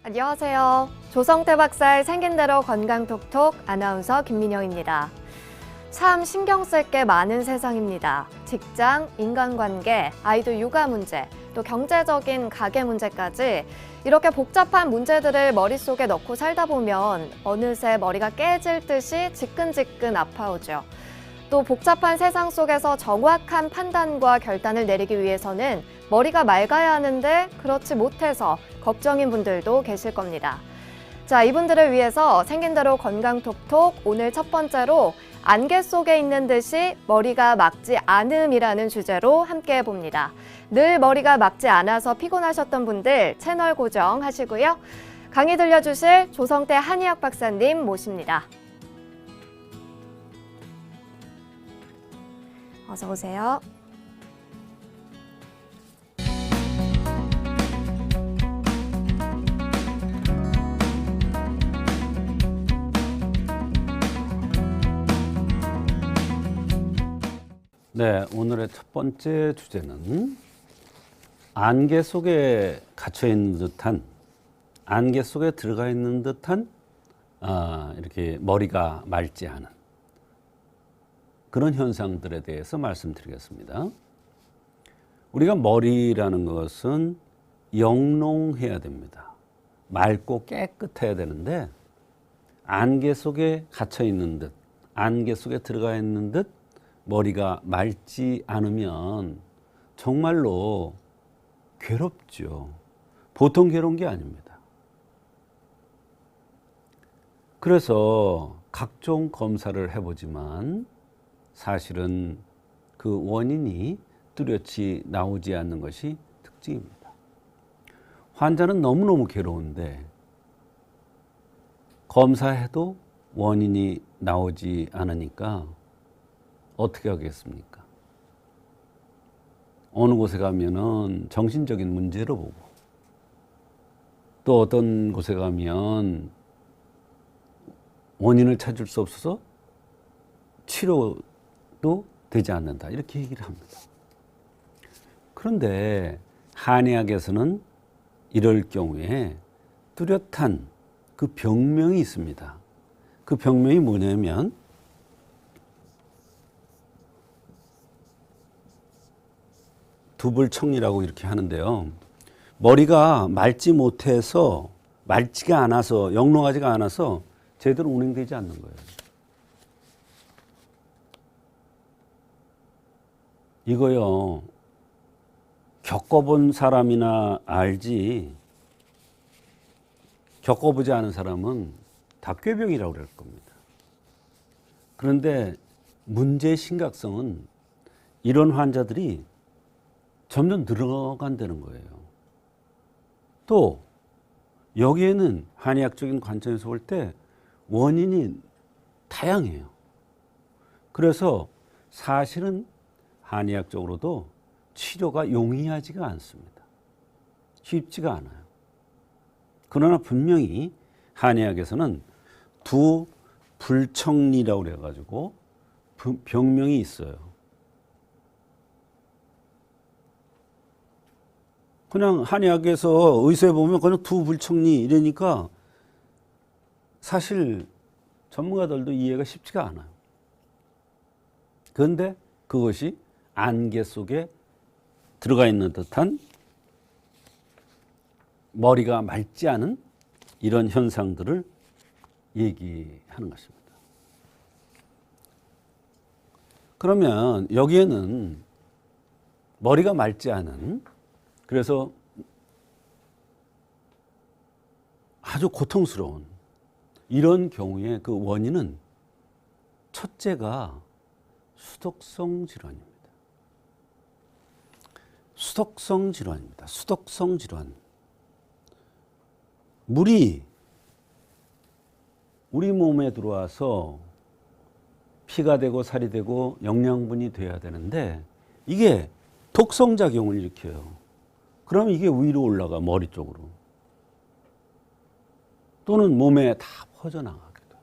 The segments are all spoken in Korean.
안녕하세요. 조성태 박사의 생긴 대로 건강톡톡 아나운서 김민영입니다. 참 신경 쓸 게 많은 세상입니다. 직장, 인간관계, 아이들 육아 문제, 또 경제적인 가계 문제까지 이렇게 복잡한 문제들을 머릿속에 넣고 살다 보면 어느새 머리가 깨질 듯이 지끈지끈 아파오죠. 또 복잡한 세상 속에서 정확한 판단과 결단을 내리기 위해서는 머리가 맑아야 하는데 그렇지 못해서 걱정인 분들도 계실 겁니다. 자, 이분들을 위해서 생긴 대로 건강톡톡 오늘 첫 번째로 안개 속에 있는 듯이 머리가 막지 않음이라는 주제로 함께 해봅니다. 늘 머리가 막지 않아서 피곤하셨던 분들 채널 고정하시고요. 강의 들려주실 조성태 한의학 박사님 모십니다. 어서 오세요. 네, 오늘의 첫 번째 주제는 안개 속에 갇혀 있는 듯한, 안개 속에 들어가 있는 듯한 이렇게 머리가 맑지 않은 그런 현상들에 대해서 말씀드리겠습니다. 우리가 머리라는 것은 영롱해야 됩니다. 맑고 깨끗해야 되는데 안개 속에 갇혀 있는 듯, 안개 속에 들어가 있는 듯 머리가 맑지 않으면 정말로 괴롭죠. 보통 괴로운 게 아닙니다. 그래서 각종 검사를 해보지만 사실은 그 원인이 뚜렷이 나오지 않는 것이 특징입니다. 환자는 너무너무 괴로운데 검사해도 원인이 나오지 않으니까 어떻게 하겠습니까? 어느 곳에 가면은 정신적인 문제로 보고 또 어떤 곳에 가면 원인을 찾을 수 없어서 치료도 되지 않는다 이렇게 얘기를 합니다. 그런데 한의학에서는 이럴 경우에 뚜렷한 그 병명이 있습니다. 그 병명이 뭐냐면 두불청리라고 이렇게 하는데요. 머리가 맑지 못해서 맑지가 않아서 영롱하지가 않아서 제대로 운행되지 않는 거예요. 이거요. 겪어본 사람이나 알지 겪어보지 않은 사람은 다 꾀병이라고 그럴 겁니다. 그런데 문제의 심각성은 이런 환자들이 점점 늘어간다는 거예요. 또 여기에는 한의학적인 관점에서 볼 때 원인이 다양해요. 그래서 사실은 한의학적으로도 치료가 용이하지가 않습니다. 쉽지가 않아요. 그러나 분명히 한의학에서는 두 불청리라고 그래가지고 병명이 있어요. 그냥 한의학에서 의사에 보면 그냥 두 불청리 이러니까 사실 전문가들도 이해가 쉽지가 않아요. 그런데 그것이 안개 속에 들어가 있는 듯한 머리가 맑지 않은 이런 현상들을 얘기하는 것입니다. 그러면 여기에는 머리가 맑지 않은 그래서 아주 고통스러운 이런 경우에 그 원인은 첫째가 수독성 질환입니다. 수독성 질환입니다. 수독성 질환. 물이 우리 몸에 들어와서 피가 되고 살이 되고 영양분이 돼야 되는데 이게 독성작용을 일으켜요. 그러면 이게 위로 올라가 머리 쪽으로 또는 몸에 다 퍼져나가게 돼요.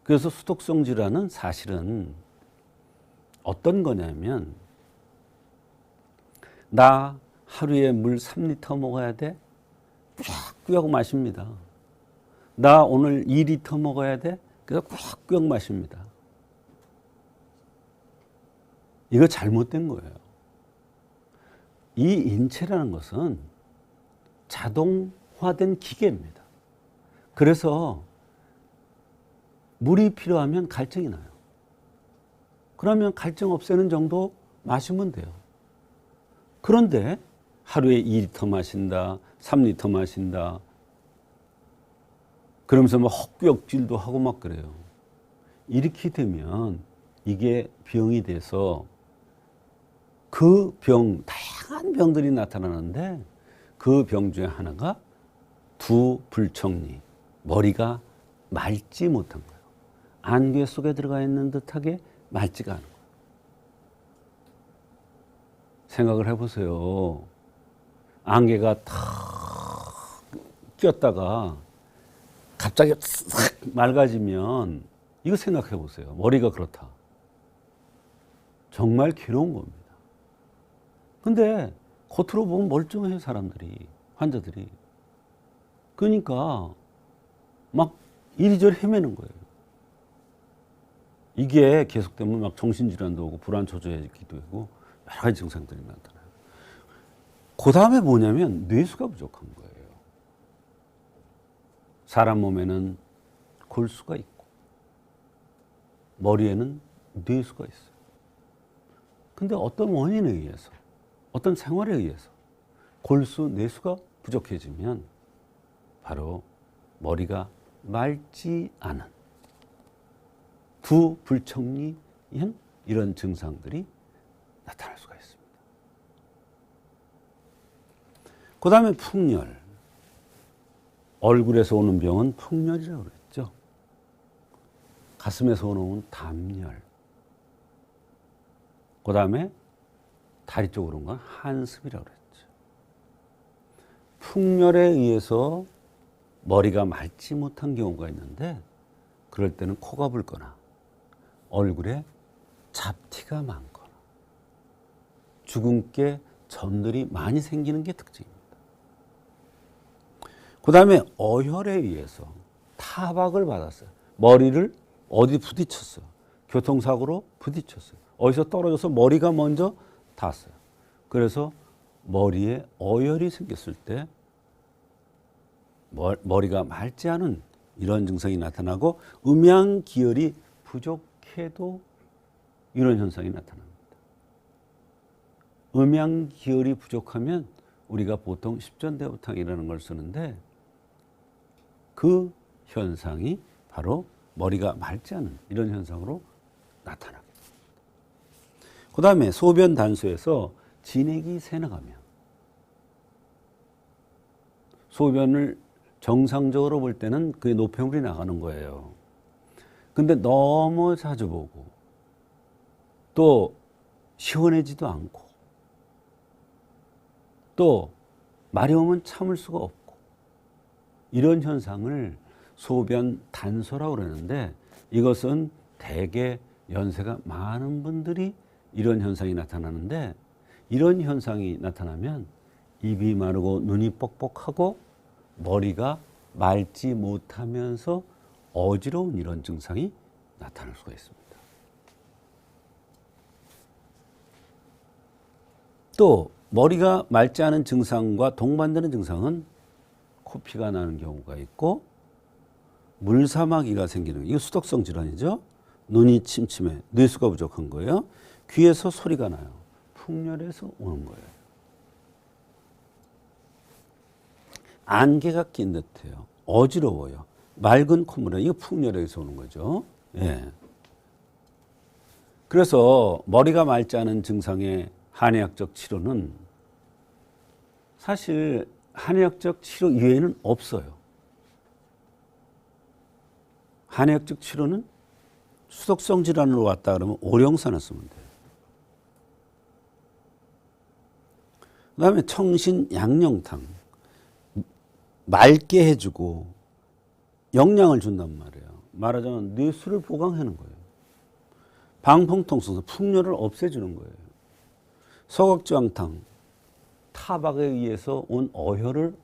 그래서 수독성 질환은 사실은 어떤 거냐면 나 하루에 물 3리터 먹어야 돼? 꾸역꾸역 마십니다. 나 오늘 2리터 먹어야 돼? 그래서 꾸역꾸역 마십니다. 이거 잘못된 거예요. 이 인체라는 것은 자동화된 기계입니다. 그래서 물이 필요하면 갈증이 나요. 그러면 갈증 없애는 정도 마시면 돼요. 그런데 하루에 2리터 마신다, 3리터 마신다. 그러면서 막 헛구역질도 하고 막 그래요. 이렇게 되면 이게 병이 돼서 그 병, 다양한 병들이 나타나는데 그 병 중에 하나가 두불청리, 머리가 맑지 못한 거예요. 안개 속에 들어가 있는 듯하게 맑지가 않은 거예요. 생각을 해보세요. 안개가 탁 꼈다가 갑자기 싹 맑아지면 이거 생각해 보세요. 머리가 그렇다. 정말 괴로운 겁니다. 근데 겉으로 보면 멀쩡해요, 사람들이, 환자들이. 그러니까 막 이리저리 헤매는 거예요. 이게 계속되면 막 정신질환도 오고 불안초조해지기도 하고 여러 가지 증상들이 나타나요. 그 다음에 뭐냐면 뇌수가 부족한 거예요. 사람 몸에는 골수가 있고 머리에는 뇌수가 있어요. 근데 어떤 원인에 의해서, 어떤 생활에 의해서 골수, 뇌수가 부족해지면 바로 머리가 맑지 않은 두불청리한 이런 증상들이 나타날 수가 있습니다. 그 다음에 풍열. 얼굴에서 오는 병은 풍열이라고 그랬죠. 가슴에서 오는 담열. 그 다음에 다리 쪽으로 온 건 한습이라고 그랬죠. 풍열에 의해서 머리가 맑지 못한 경우가 있는데 그럴 때는 코가 붉거나 얼굴에 잡티가 많거나 주근깨 점들이 많이 생기는 게 특징입니다. 그 다음에 어혈에 의해서 타박을 받았어요. 머리를 어디 부딪혔어요. 교통사고로 부딪혔어요. 어디서 떨어져서 머리가 먼저 닿았어요. 그래서 머리에 어혈이 생겼을 때 머리가 맑지 않은 이런 증상이 나타나고 음양기혈이 부족해도 이런 현상이 나타납니다. 음양기혈이 부족하면 우리가 보통 십전대부탕이라는 걸 쓰는데 그 현상이 바로 머리가 맑지 않은 이런 현상으로 나타나게 됩니다. 그 다음에 소변 단소에서 진액이 새나가면 소변을 정상적으로 볼 때는 그게 노폐물이 나가는 거예요. 근데 너무 자주 보고 또 시원해지도 않고 또 마려우면 참을 수가 없고 이런 현상을 소변 단소라고 그러는데 이것은 대개 연세가 많은 분들이 이런 현상이 나타나는데 이런 현상이 나타나면 입이 마르고 눈이 뻑뻑하고 머리가 맑지 못하면서 어지러운 이런 증상이 나타날 수가 있습니다. 또 머리가 맑지 않은 증상과 동반되는 증상은 코피가 나는 경우가 있고 물사마귀가 생기는, 이거 수독성 질환이죠. 눈이 침침해, 뇌수가 부족한 거예요. 귀에서 소리가 나요. 풍열에서 오는 거예요. 안개가 낀 듯해요. 어지러워요. 맑은 콧물에, 이거 풍열에서 오는 거죠. 예. 그래서 머리가 맑지 않은 증상의 한의학적 치료는 사실 한의학적 치료 이외에는 없어요. 한의학적 치료는 수독성 질환으로 왔다 그러면 오령산을 쓰면 돼요. 그 다음에 청신 양령탕. 맑게 해주고 영양을 준단 말이에요. 말하자면 뇌수를 보강하는 거예요. 방풍통증, 풍열을 없애주는 거예요. 서걱지황탕, 타박에 의해서 온 어혈을